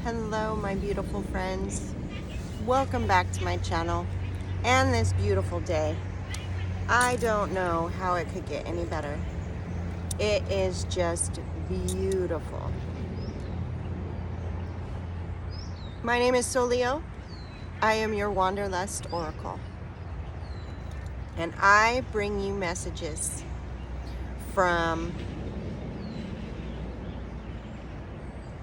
Hello, my beautiful friends. Welcome back to my channel and this beautiful day. I don't know how it could get any better. It is just beautiful. My name is Solio. I am your Wanderlust Oracle. And I bring you messages from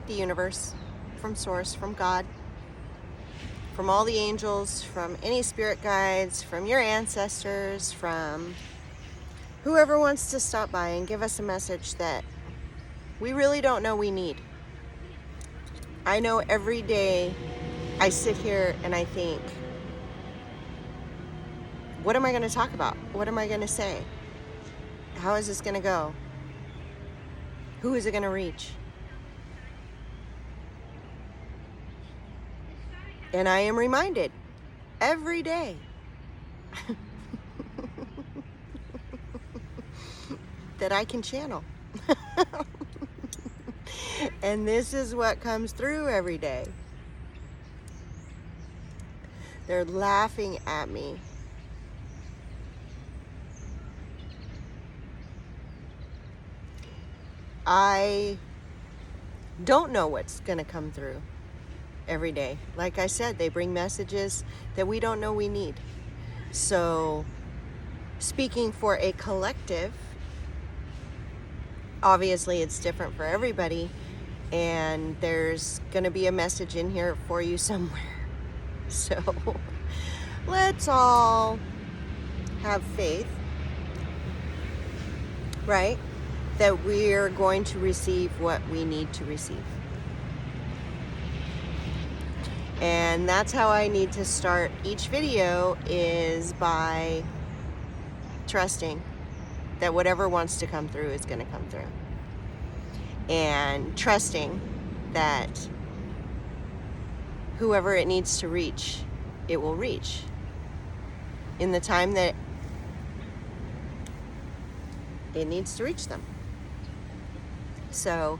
the universe, from Source, from God, from all the angels, from any spirit guides, from your ancestors, from whoever wants to stop by and give us a message that we really don't know we need. I know every day I sit here and I think, what am I going to talk about? What am I going to say? How is this going to go? Who is it going to reach? And I am reminded every day that I can channel. And this is what comes through every day. They're laughing at me. I don't know what's going to come through every day. Like I said, they bring messages that we don't know we need. So, speaking for a collective, obviously it's different for everybody, and there's going to be a message in here for you somewhere. So, let's all have faith, right? That we're going to receive what we need to receive. And that's how I need to start each video, is by trusting that whatever wants to come through is going to come through. And trusting that whoever it needs to reach, it will reach in the time that it needs to reach them. So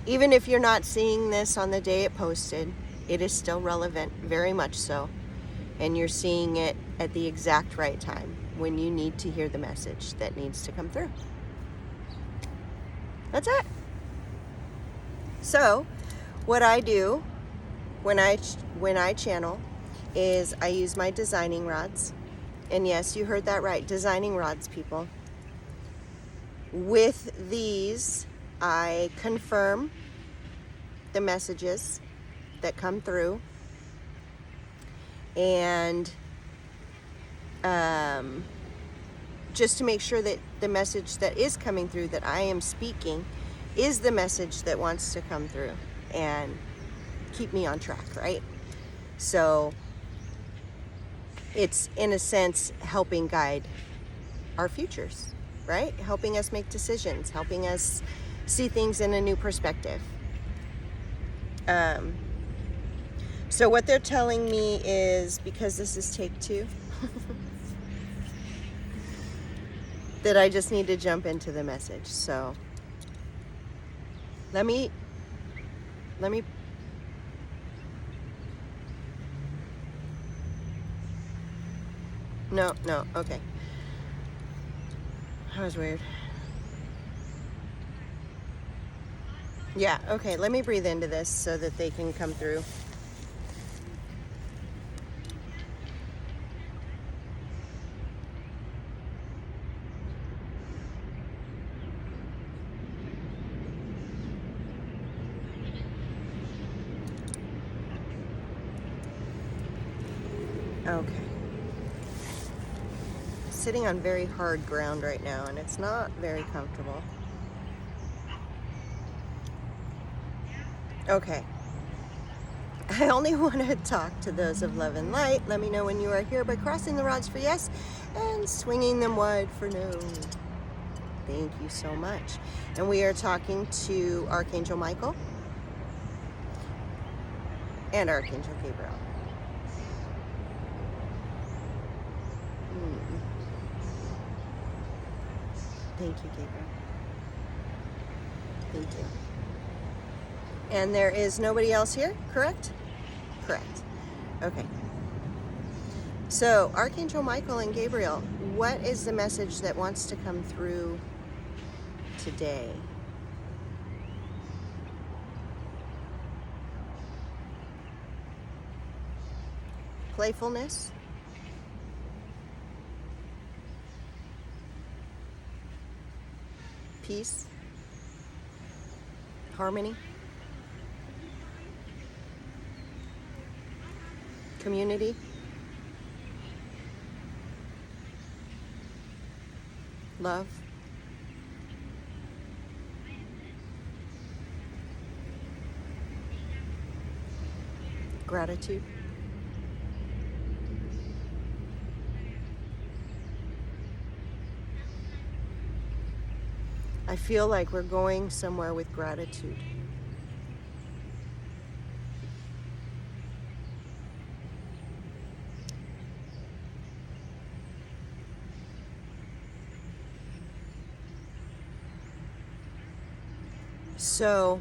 even if you're not seeing this on the day it posted, it is still relevant, very much so. And you're seeing it at the exact right time, when you need to hear the message that needs to come through. That's it. So what I do when I channel is I use my designing rods. And yes, you heard that right, designing rods, people. With these, I confirm the messages that come through, and just to make sure that the message that is coming through, that I am speaking, is the message that wants to come through and keep me on track, right? So it's, in a sense, helping guide our futures, right? Helping us make decisions, helping us see things in a new perspective. So what they're telling me is, because this is take 2, that I just need to jump into the message. So let me no, okay. That was weird. Yeah, okay, let me breathe into this so that they can come through. Okay. Sitting on very hard ground right now, and it's not very comfortable. Okay. I only want to talk to those of love and light. Let me know when you are here by crossing the rods for yes and swinging them wide for no. Thank you so much. And we are talking to Archangel Michael and Archangel Gabriel. Thank you, Gabriel. Thank you. And there is nobody else here, correct? Correct. Okay. So, Archangel Michael and Gabriel, what is the message that wants to come through today? Playfulness, peace, harmony, community, love, gratitude. I feel like we're going somewhere with gratitude. So,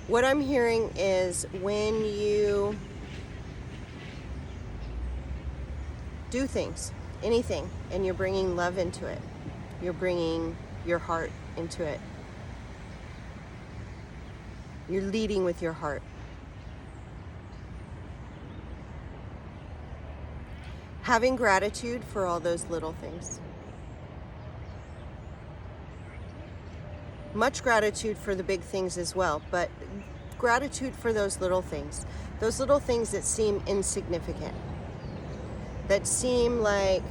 what I'm hearing is when you do things, anything, and you're bringing love into it, you're bringing your heart into it, you're leading with your heart. Having gratitude for all those little things. Much gratitude for the big things as well, but gratitude for those little things that seem insignificant, that seem like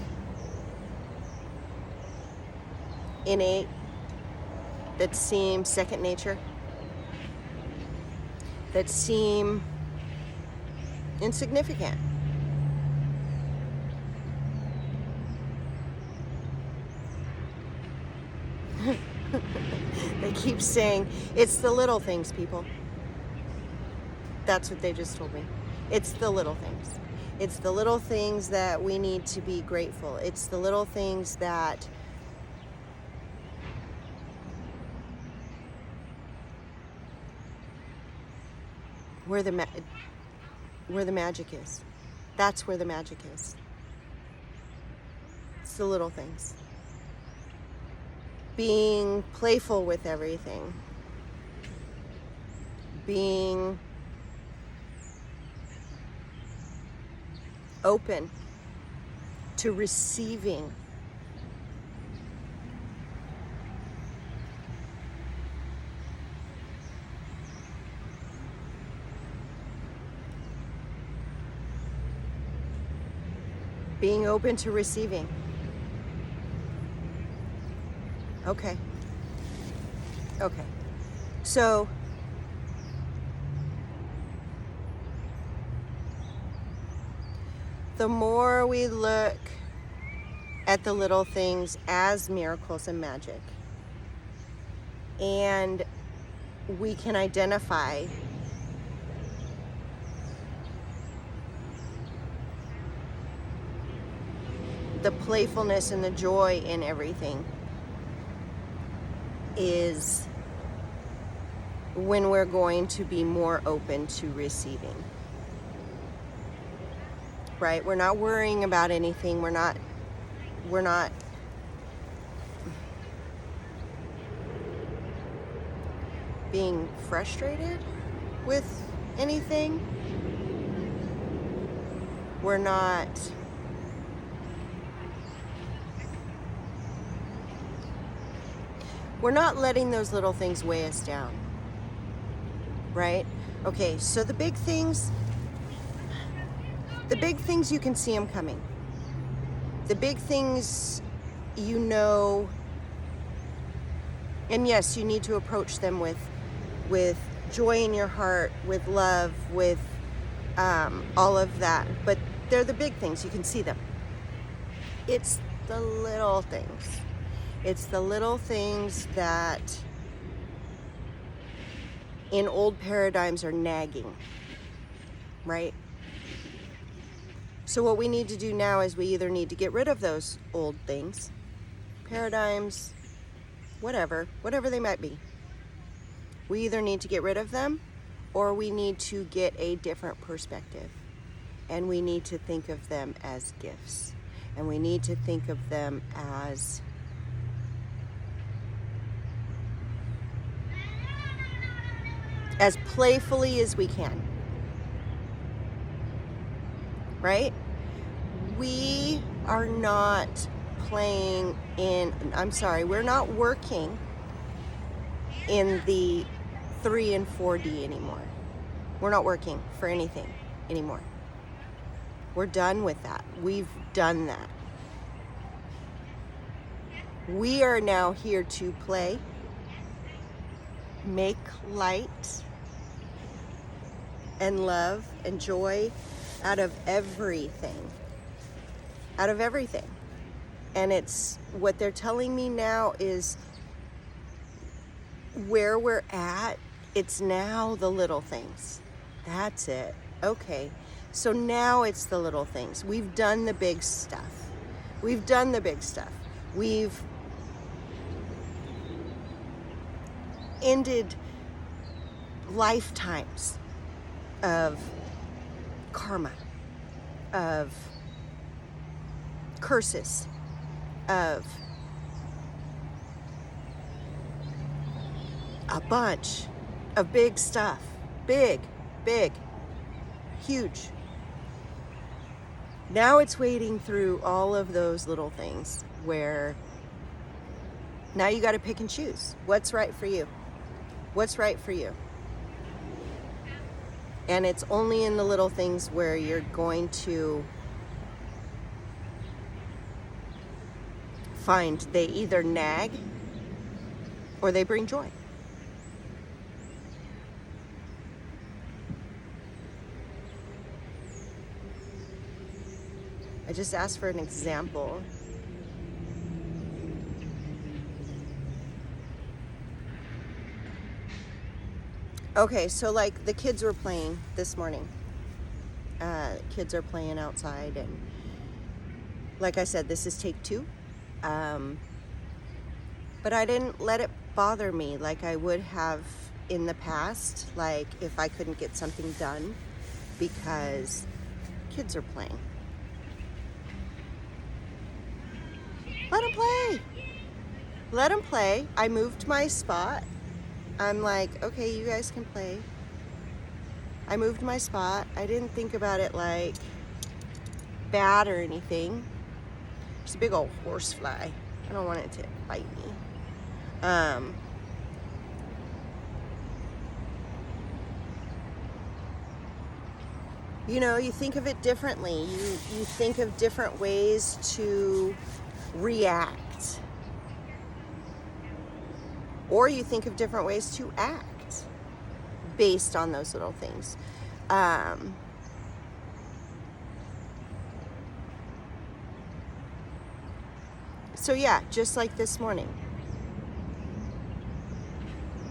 innate, that seem second nature, that seem insignificant. They keep saying, it's the little things, people. That's what they just told me. It's the little things. It's the little things that we need to be grateful. It's the little things that where the magic is. That's where the magic is. It's the little things. Being playful with everything. Being open to receiving. Being open to receiving. Okay. Okay. So, the more we look at the little things as miracles and magic, and we can identify the playfulness and the joy in everything, is when we're going to be more open to receiving. Right? We're not worrying about anything. We're not being frustrated with anything. We're not letting those little things weigh us down. Right? Okay, so the big things you can see them coming. The big things, you know, and yes, you need to approach them with joy in your heart, with love, with all of that. But they're the big things, you can see them. It's the little things. It's the little things that in old paradigms are nagging, right? So what we need to do now is we either need to get rid of those old things, paradigms, whatever they might be. We either need to get rid of them or we need to get a different perspective. And we need to think of them as gifts. And we need to think of them as playfully as we can. Right? We are not we're not working in the 3 and 4D anymore. We're not working for anything anymore. We're done with that. We've done that. We are now here to play, make light and love and joy out of everything. Out of everything. And it's what they're telling me now is where we're at, it's now the little things. That's it. Okay. So now it's the little things. We've done the big stuff. We've done the big stuff. We've ended lifetimes of karma, of curses, of a bunch of big stuff. Big, huge. Now it's wading through all of those little things where now you got to pick and choose. What's right for you? What's right for you? And it's only in the little things where you're going to find they either nag or they bring joy. I just asked for an example. Okay, so like the kids were playing this morning. Kids are playing outside, and like I said, this is take 2. But I didn't let it bother me like I would have in the past, like if I couldn't get something done because kids are playing. Let them play. Let them play. I moved my spot. I'm like, okay, you guys can play. I moved my spot. I didn't think about it like bad or anything. There's a big old horsefly. I don't want it to bite me. You know, you think of it differently. You think of different ways to react. Or you think of different ways to act based on those little things. So yeah, just like this morning.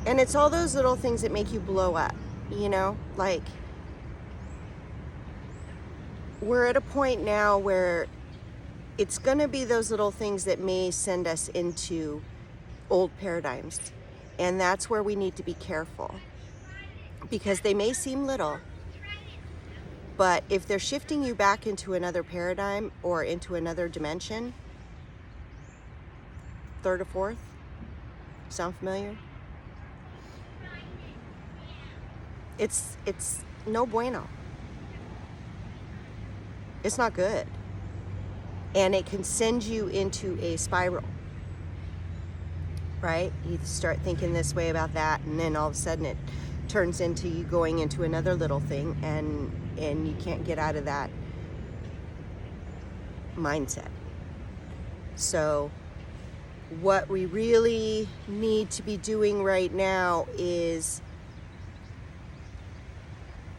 And it's all those little things that make you blow up, you know? Like, we're at a point now where it's going to be those little things that may send us into old paradigms. And that's where we need to be careful. Because they may seem little, but if they're shifting you back into another paradigm or into another dimension, 3rd or 4th, sound familiar? It's no bueno. It's not good. And it can send you into a spiral, right? You start thinking this way about that, and then all of a sudden it turns into you going into another little thing, and you can't get out of that mindset. So what we really need to be doing right now is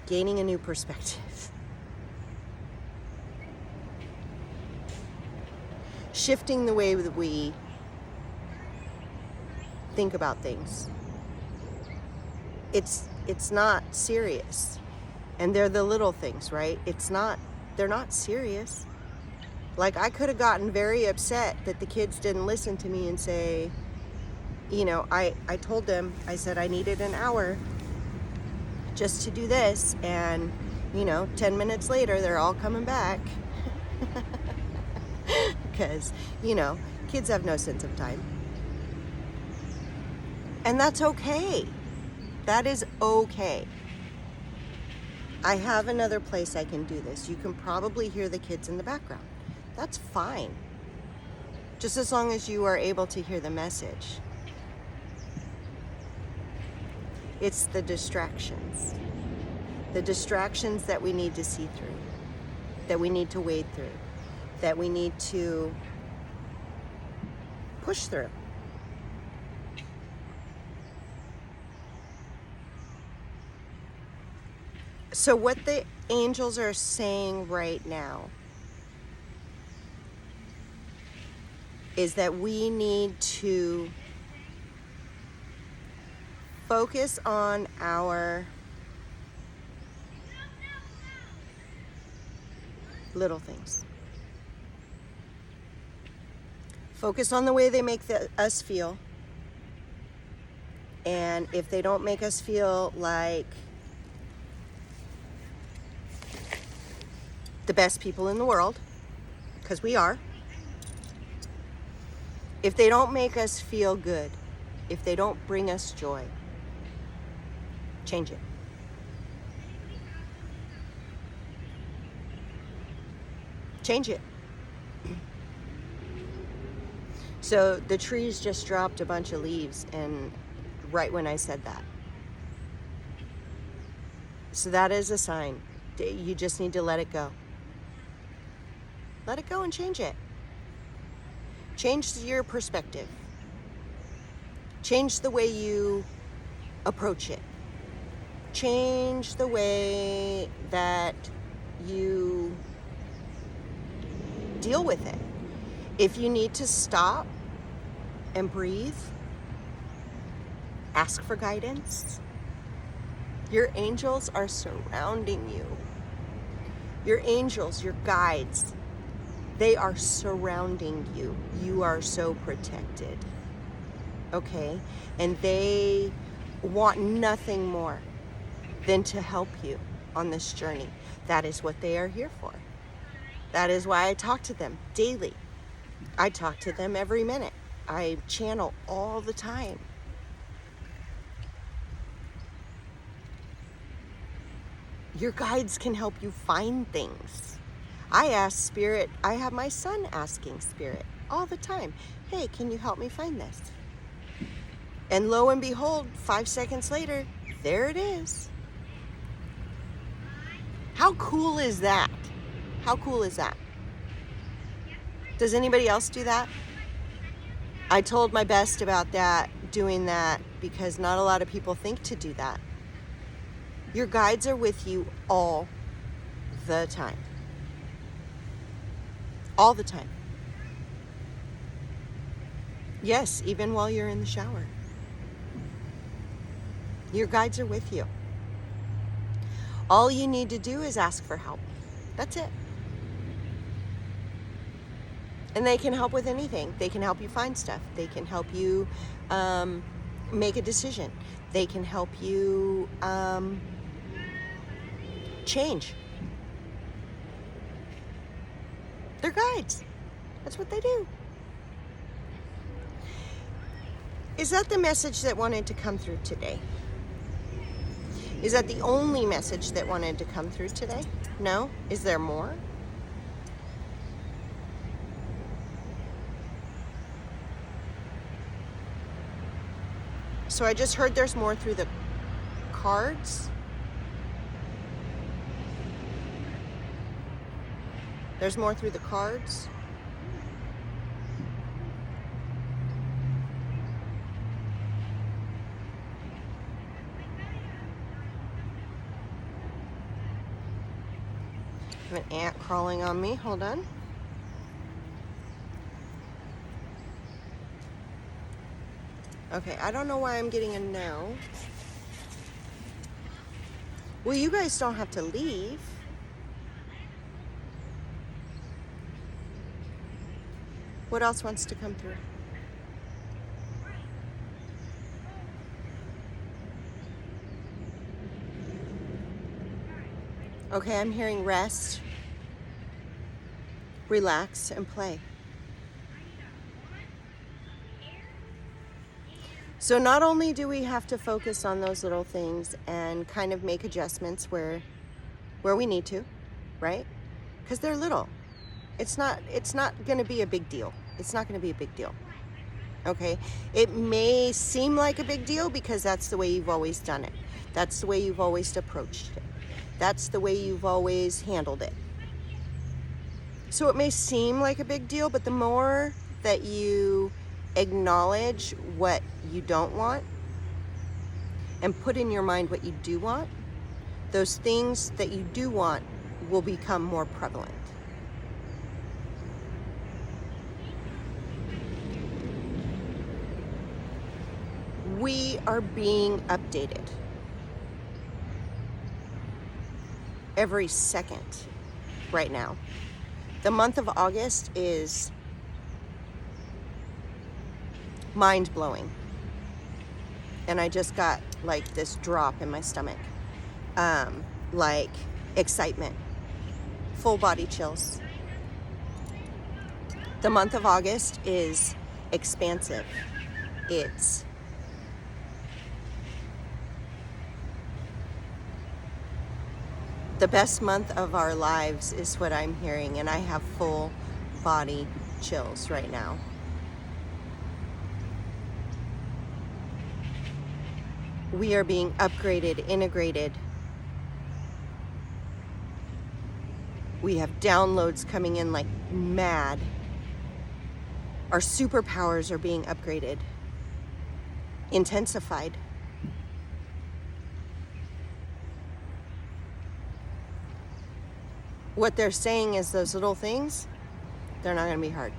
gaining a new perspective. Shifting the way that we think about things. It's not serious. And they're the little things, right? They're not serious. Like, I could have gotten very upset that the kids didn't listen to me and say, you know, I told them, I said I needed an hour just to do this, and, you know, 10 minutes later, they're all coming back. Because, you know, kids have no sense of time. And that's okay. That is okay. I have another place I can do this. You can probably hear the kids in the background. That's fine. Just as long as you are able to hear the message. It's the distractions. The distractions that we need to see through, that we need to wade through, that we need to push through. So what the angels are saying right now is that we need to focus on our little things. Focus on the way they make us feel. And if they don't make us feel like the best people in the world, because we are, if they don't make us feel good, if they don't bring us joy, change it. Change it. So the trees just dropped a bunch of leaves, and right when I said that. So that is a sign. You just need to let it go. Let it go and change it. Change your perspective. Change the way you approach it. Change the way that you deal with it. If you need to stop and breathe, ask for guidance. Your angels are surrounding you. Your angels, your guides, they are surrounding you. You are so protected. Okay? And they want nothing more than to help you on this journey. That is what they are here for. That is why I talk to them daily. I talk to them every minute. I channel all the time. Your guides can help you find things. I ask Spirit, I have my son asking Spirit all the time, hey, can you help me find this? And lo and behold, 5 seconds later, there it is. How cool is that? How cool is that? Does anybody else do that? I told my best about that, doing that, because not a lot of people think to do that. Your guides are with you all the time. All the time. Yes, even while you're in the shower. Your guides are with you. All you need to do is ask for help. That's it. And they can help with anything. They can help you find stuff. They can help you make a decision. They can help you change. They're guides. That's what they do. Is that the message that wanted to come through today? Is that the only message that wanted to come through today? No? Is there more? So I just heard there's more through the cards. There's more through the cards. I have an ant crawling on me. Hold on. Okay, I don't know why I'm getting a no. Well, you guys don't have to leave. What else wants to come through? Okay, I'm hearing rest, relax, and play. So not only do we have to focus on those little things and kind of make adjustments where we need to, right? Because they're little. It's not going to be a big deal. It's not going to be a big deal. Okay? It may seem like a big deal because that's the way you've always done it. That's the way you've always approached it. That's the way you've always handled it. So it may seem like a big deal, but the more that you acknowledge what you don't want and put in your mind what you do want, those things that you do want will become more prevalent. We are being updated every second right now. The month of August is mind-blowing. And I just got like this drop in my stomach. Like excitement, full body chills. The month of August is expansive. It's the best month of our lives is what I'm hearing, and I have full body chills right now. We are being upgraded, integrated. We have downloads coming in like mad. Our superpowers are being upgraded, intensified. What they're saying is those little things, they're not going to be hard.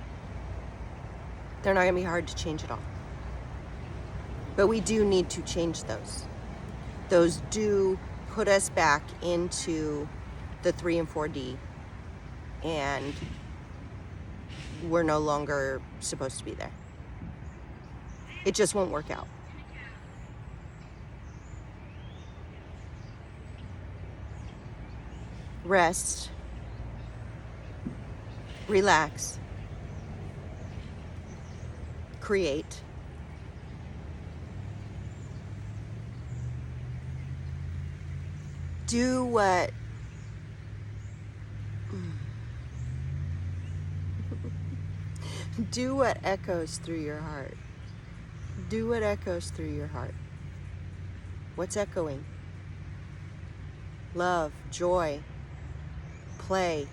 They're not going to be hard to change at all. But we do need to change those. Those do put us back into the 3 and 4D, and we're no longer supposed to be there. It just won't work out. Rest, relax, create, do what do what echoes through your heart. Do what echoes through your heart. What's echoing? Love, joy, play,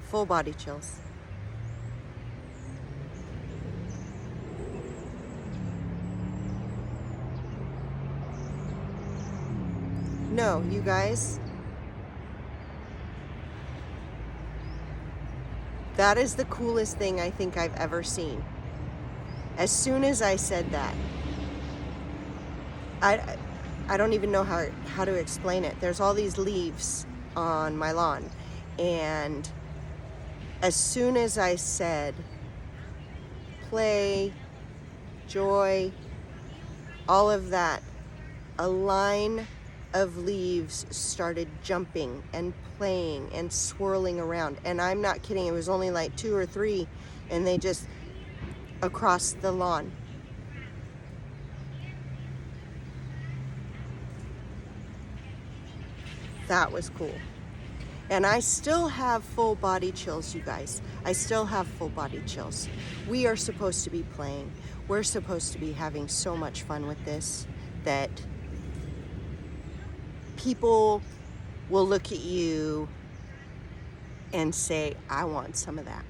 full body chills. No, you guys, that is the coolest thing I think I've ever seen. As soon as I said that, I don't even know how to explain it. There's all these leaves on my lawn, and as soon as I said play, joy, all of that, a line of leaves started jumping and playing and swirling around. And I'm not kidding, it was only like 2 or 3, and they just across the lawn. That was cool. And I still have full body chills, you guys. I still have full body chills. We are supposed to be playing. We're supposed to be having so much fun with this that people will look at you and say, I want some of that.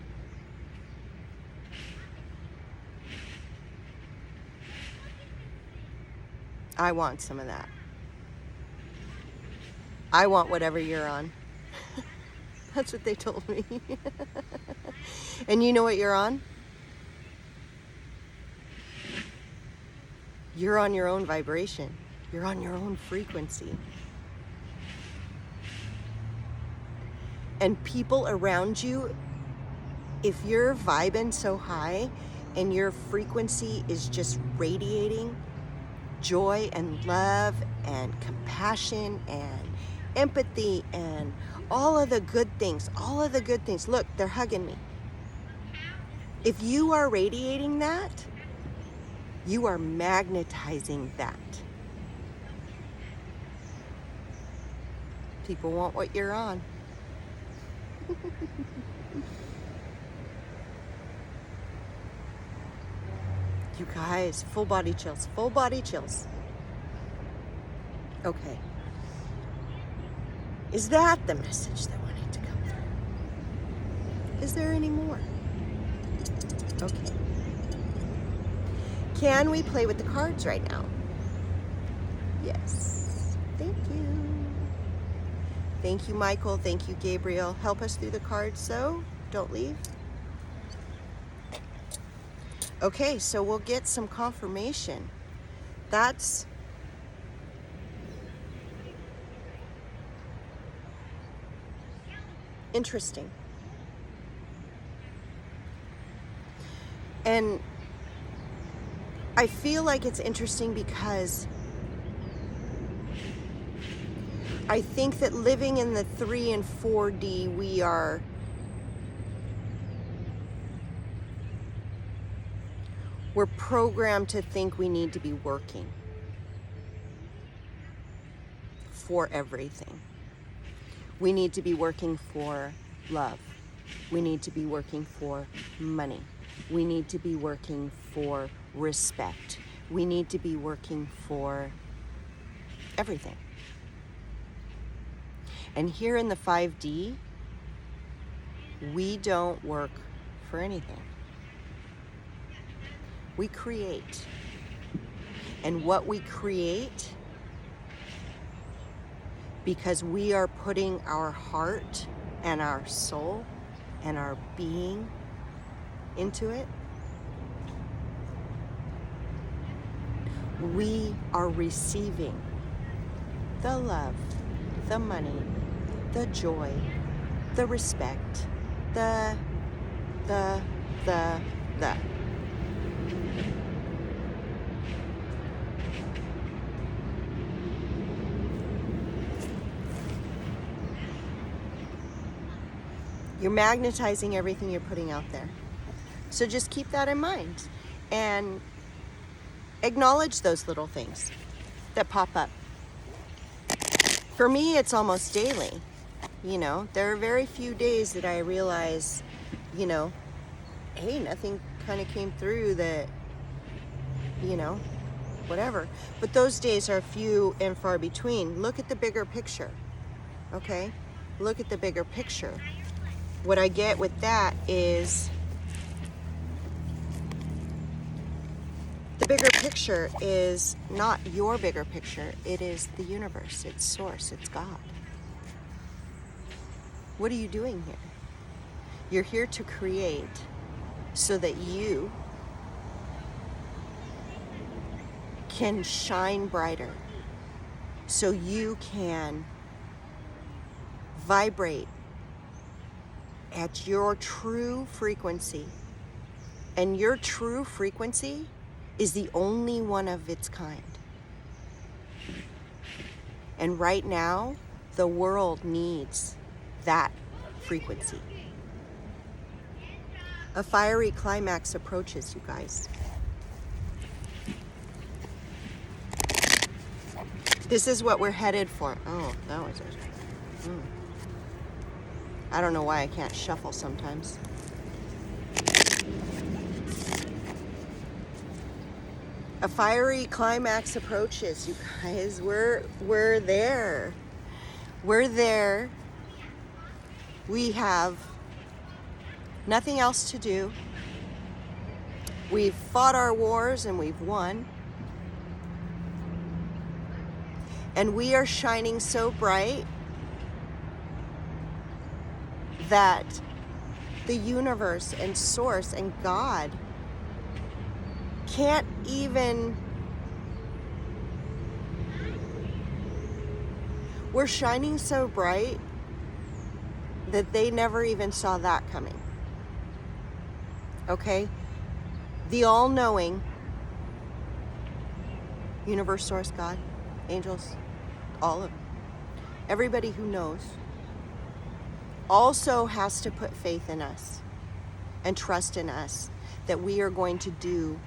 I want some of that. I want whatever you're on. That's what they told me. And you know what you're on? You're on your own vibration. You're on your own frequency. And people around you, if you're vibing so high and your frequency is just radiating joy and love and compassion and empathy and all of the good things, all of the good things. Look, they're hugging me. If you are radiating that, you are magnetizing that. People want what you're on. You guys, full body chills, full body chills. Okay. Is that the message that wanted to come through? Is there any more? Okay. Can we play with the cards right now? Yes. Thank you. Thank you, Michael. Thank you, Gabriel. Help us through the cards, so don't leave. Okay, so we'll get some confirmation. That's interesting. And I feel like it's interesting because I think that living in the 3 and 4D, we're programmed to think we need to be working for everything. We need to be working for love. We need to be working for money. We need to be working for respect. We need to be working for everything. And here in the 5D, we don't work for anything. We create. And what we create, because we are putting our heart and our soul and our being into it, we are receiving the love, the money, the joy, the respect, the. You're magnetizing everything you're putting out there. So just keep that in mind and acknowledge those little things that pop up. For me, it's almost daily. You know, there are very few days that I realize, you know, hey, nothing kind of came through that, you know, whatever. But those days are few and far between. Look at the bigger picture, okay? Look at the bigger picture. What I get with that is the bigger picture is not your bigger picture. It is the universe. It's source. It's God. What are you doing here? You're here to create so that you can shine brighter, so you can vibrate at your true frequency. And your true frequency is the only one of its kind. And right now, the world needs that frequency. A fiery climax approaches, you guys. This is what we're headed for. Oh, that was it. I don't know why I can't shuffle sometimes. A fiery climax approaches, you guys. We're there. We're there. We have nothing else to do. We've fought our wars and we've won. And we are shining so bright that the universe and source and God can't even. We're shining so bright that they never even saw that coming. Okay? The all-knowing Universe, source, God, angels, all of them. Everybody who knows also has to put faith in us and trust in us that we are going to do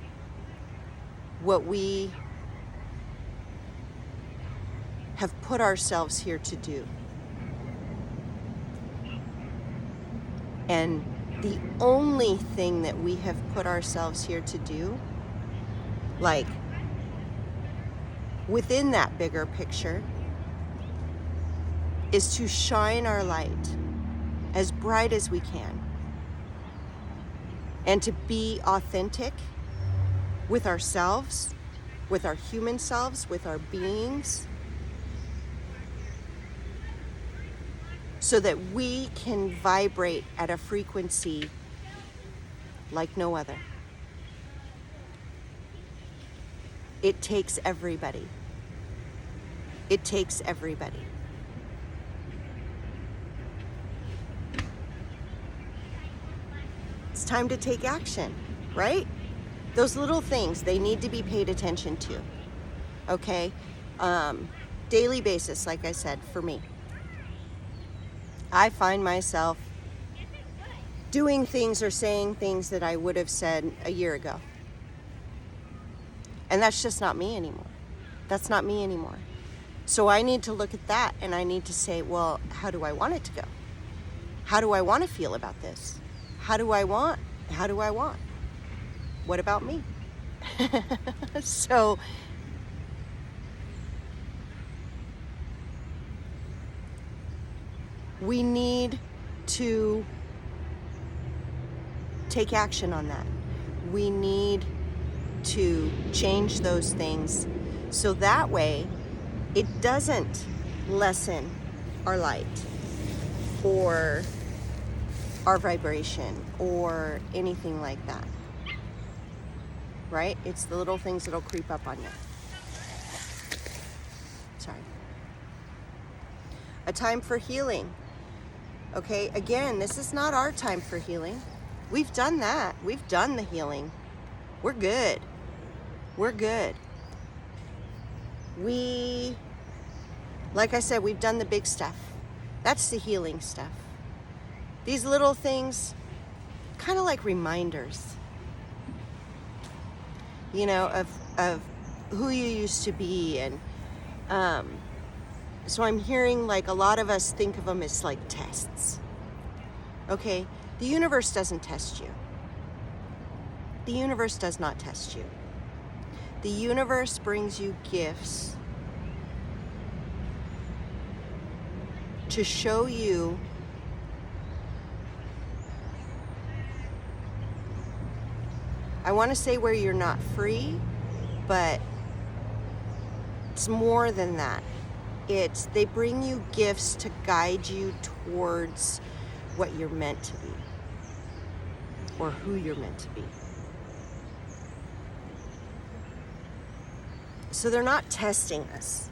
what we have put ourselves here to do. And the only thing that we have put ourselves here to do, like within that bigger picture, is to shine our light as bright as we can and to be authentic with ourselves, with our human selves, with our beings, so that we can vibrate at a frequency like no other. It takes everybody. It takes everybody. It's time to take action, right? Those little things, they need to be paid attention to, okay? Daily basis, like I said, for me. I find myself doing things or saying things that I would have said a year ago. And that's just not me anymore. That's not me anymore. So I need to look at that and I need to say, well, how do I want it to go? How do I want to feel about this? How do I want? What about me? So we need to take action on that. We need to change those things so that way it doesn't lessen our light or our vibration or anything like that. Right? It's the little things that'll creep up on you. Sorry. A time for healing. Okay, again, this is not our time for healing. We've done that. We've done the healing. We're good. We're good. Like I said, we've done the big stuff. That's the healing stuff. These little things, kind of like reminders, you know, of who you used to be. And so I'm hearing like a lot of us think of them as like tests. Okay, the universe doesn't test you. The universe does not test you. The universe brings you gifts to show you I want to say where you're not free, but it's more than that. They bring you gifts to guide you towards what you're meant to be or who you're meant to be. So they're not testing us.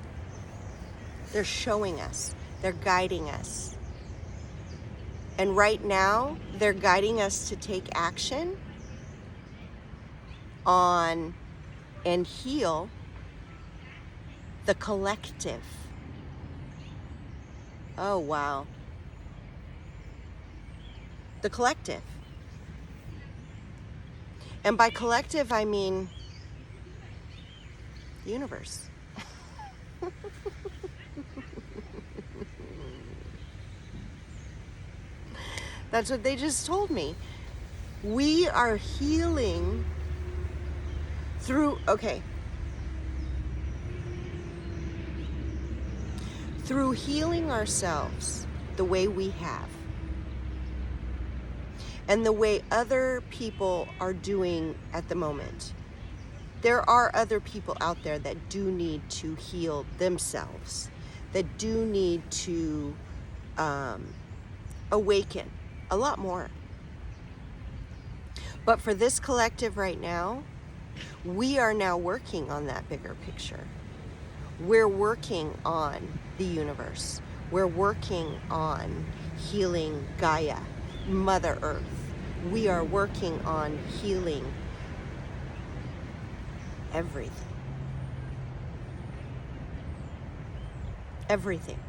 They're showing us. They're guiding us. And right now, they're guiding us to take action on and heal the collective. Oh, wow. The collective. And by collective, I mean the universe. That's what they just told me. We are healing through healing ourselves the way we have and the way other people are doing at the moment. There are other people out there that do need to heal themselves, that do need to awaken a lot more. But for this collective right now, we are now working on that bigger picture. We're working on the universe. We're working on healing Gaia, Mother Earth. We are working on healing everything. Everything.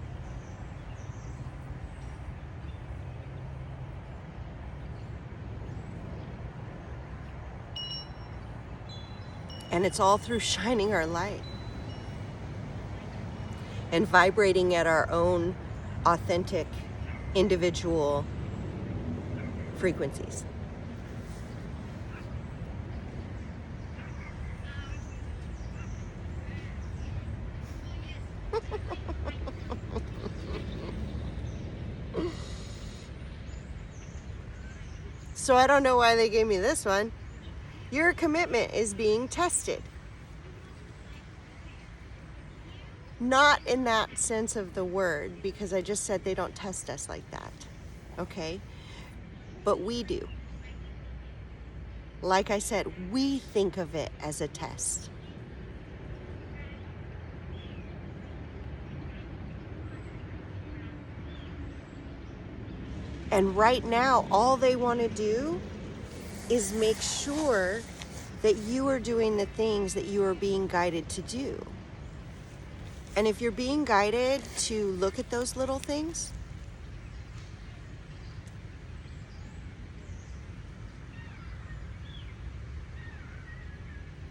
And it's all through shining our light and vibrating at our own authentic, individual frequencies. So I don't know why they gave me this one. Your commitment is being tested. Not in that sense of the word, because I just said they don't test us like that. Okay? But we do. Like I said, we think of it as a test. And right now, all they want to do is make sure that you are doing the things that you are being guided to do. And if you're being guided to look at those little things,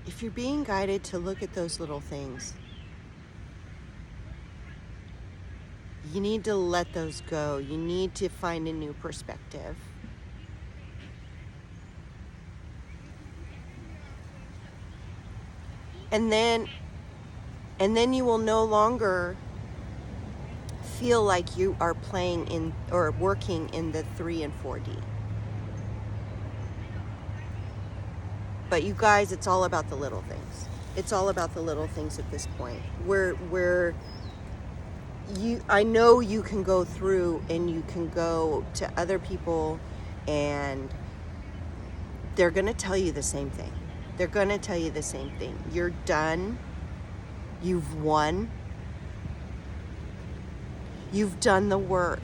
if you're being guided to look at those little things, you need to let those go. You need to find a new perspective. And then you will no longer feel like you are playing in or working in the 3 and 4D. But you guys, it's all about the little things. It's all about the little things at this point. I know you can go through and you can go to other people and they're going to tell you the same thing. They're going to tell you the same thing. You're done. You've won. You've done the work.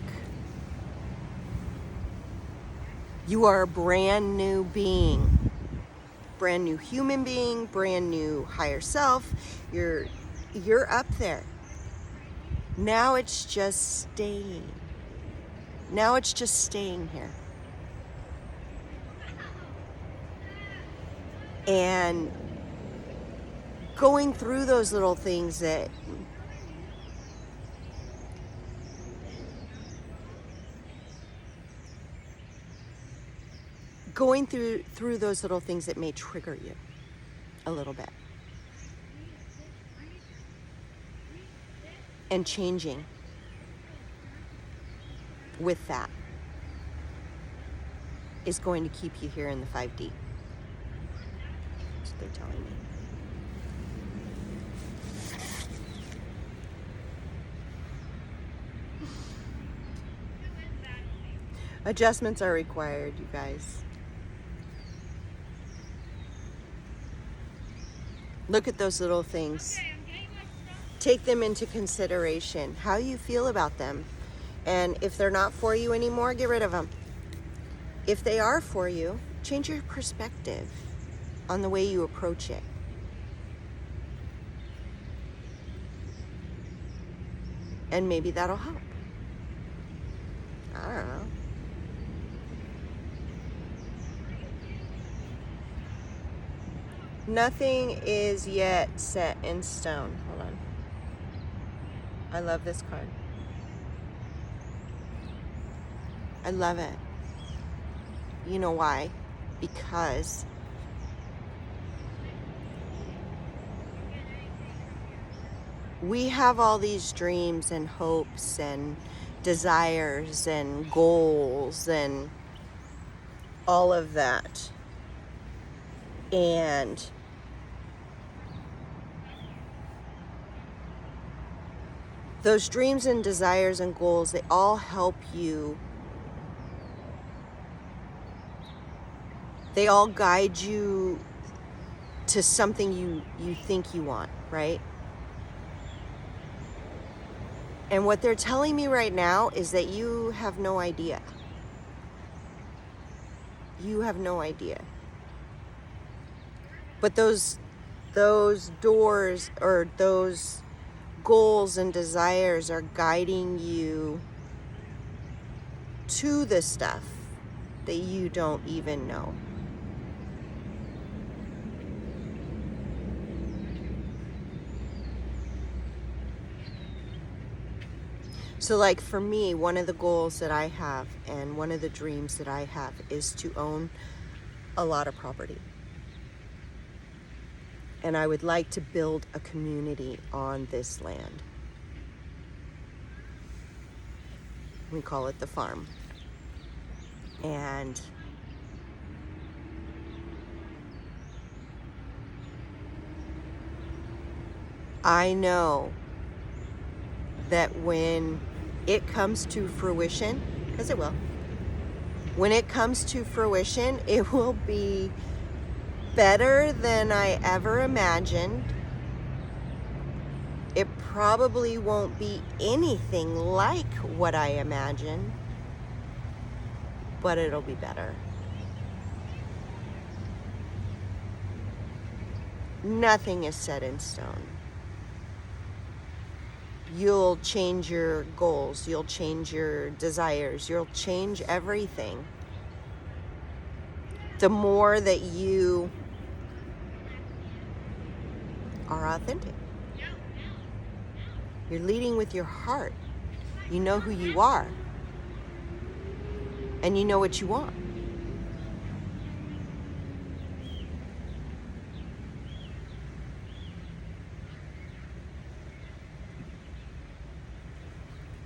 You are a brand new being. Brand new human being, brand new higher self. You're up there. Now it's just staying. Now it's just staying here. And going through those little things that those little things that may trigger you a little bit. And changing with that is going to keep you here in the 5D. That's what they're telling me. Adjustments are required, you guys. Look at those little things. Take them into consideration, how you feel about them. And if they're not for you anymore, get rid of them. If they are for you, change your perspective on the way you approach it. And maybe that'll help. I don't know. Nothing is yet set in stone. Hold on. I love this card. I love it. You know why? Because we have all these dreams and hopes and desires and goals and all of that. And those dreams and desires and goals, they all help you. They all guide you to something you think you want, right? And what they're telling me right now is that you have no idea. You have no idea. But those doors or those goals and desires are guiding you to the stuff that you don't even know. So like for me, one of the goals that I have and one of the dreams that I have is to own a lot of property. And I would like to build a community on this land. We call it the farm. And I know that when it comes to fruition, because it will, when it comes to fruition, it will be better than I ever imagined. It probably won't be anything like what I imagined, but it'll be better. Nothing is set in stone. You'll change your goals, you'll change your desires, you'll change everything. The more that you are authentic. You're leading with your heart. You know who you are. And you know what you want.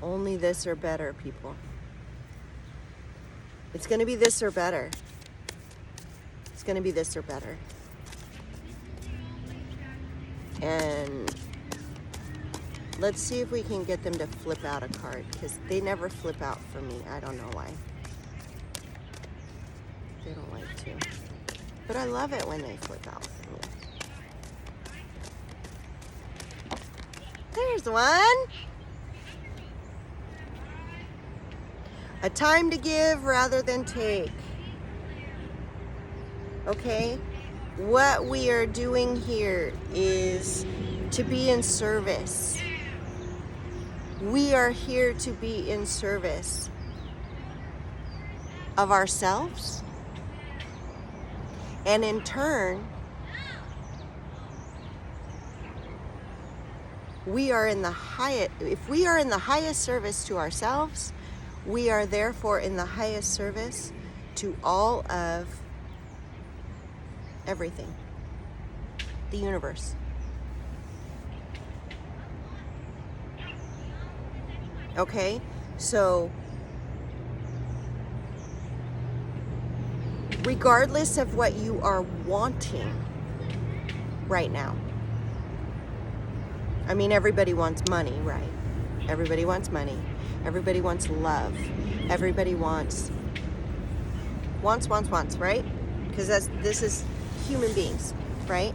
Only this or better, people. It's going to be this or better. It's going to be this or better. And let's see if we can get them to flip out a card, because they never flip out for me. I don't know why. They don't like to. But I love it when they flip out for me. There's one. A time to give rather than take. Okay? What we are doing here is to be in service. We are here to be in service of ourselves. And in turn, we are in the highest, if we are in the highest service to ourselves, we are therefore in the highest service to all of everything, the universe. Okay, so regardless of what you are wanting right now, I mean, everybody wants money, right? Everybody wants money. Everybody wants love. Everybody wants, right? Because this is human beings, right?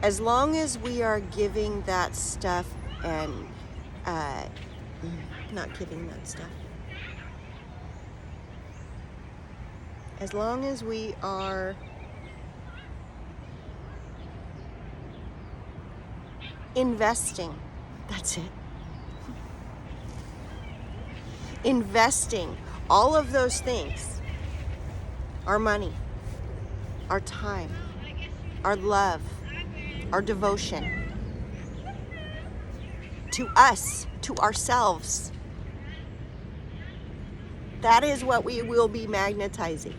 As long as we are giving that stuff and not giving that stuff. As long as we are investing, that's it. Investing all of those things, our money, our time, our love, our devotion to us, to ourselves. That is what we will be magnetizing.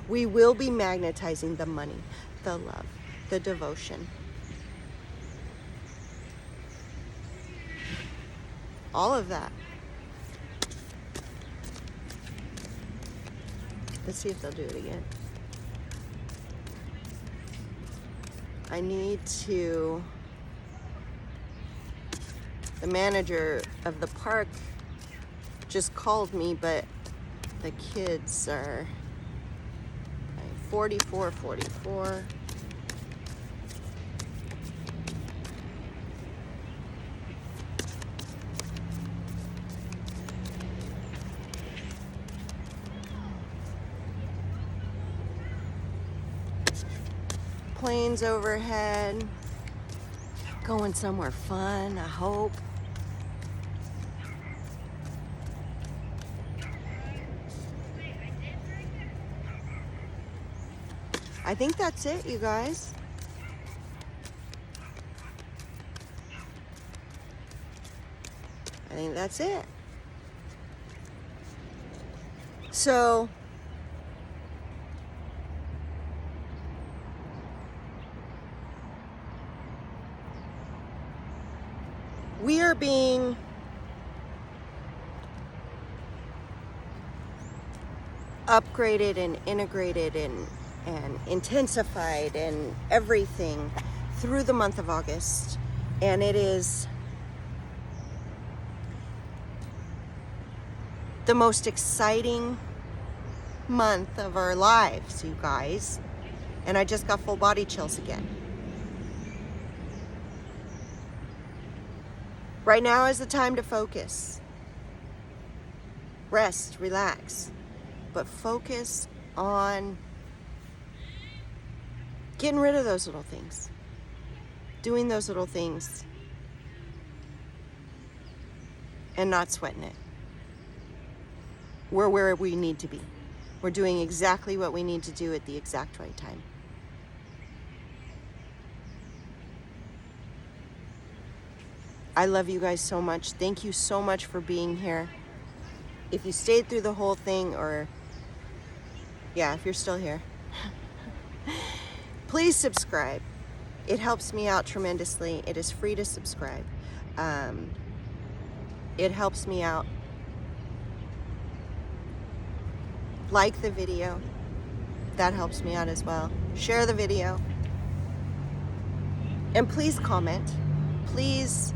We will be magnetizing the money, the love, the devotion. All of that. Let's see if they'll do it again. I need to, the manager of the park just called me, but the kids are 44. planes overhead. Going somewhere fun, I hope. I think that's it, you guys. I think that's it. So, we are being upgraded and integrated and intensified and everything through the month of August. And it is the most exciting month of our lives, you guys. And I just got full body chills again. Right now is the time to focus. Rest, relax, but focus on getting rid of those little things. Doing those little things and not sweating it. We're where we need to be. We're doing exactly what we need to do at the exact right time. I love you guys so much. Thank you so much for being here. If you stayed through the whole thing, or yeah, if you're still here, please subscribe. It helps me out tremendously. It is free to subscribe. It helps me out. Like the video. That helps me out as well. Share the video. And please comment. Please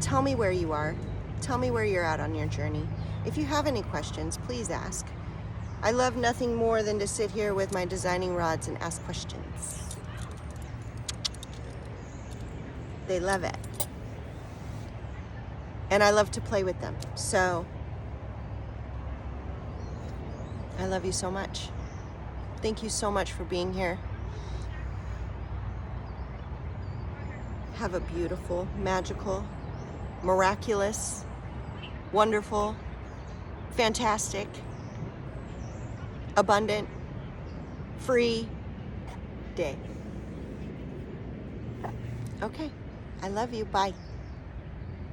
tell me where you are. Tell me where you're at on your journey. If you have any questions, please ask. I love nothing more than to sit here with my designing rods and ask questions. They love it. And I love to play with them. So, I love you so much. Thank you so much for being here. Have a beautiful, magical, miraculous, wonderful, fantastic, abundant, free day. Okay. I love you. Bye.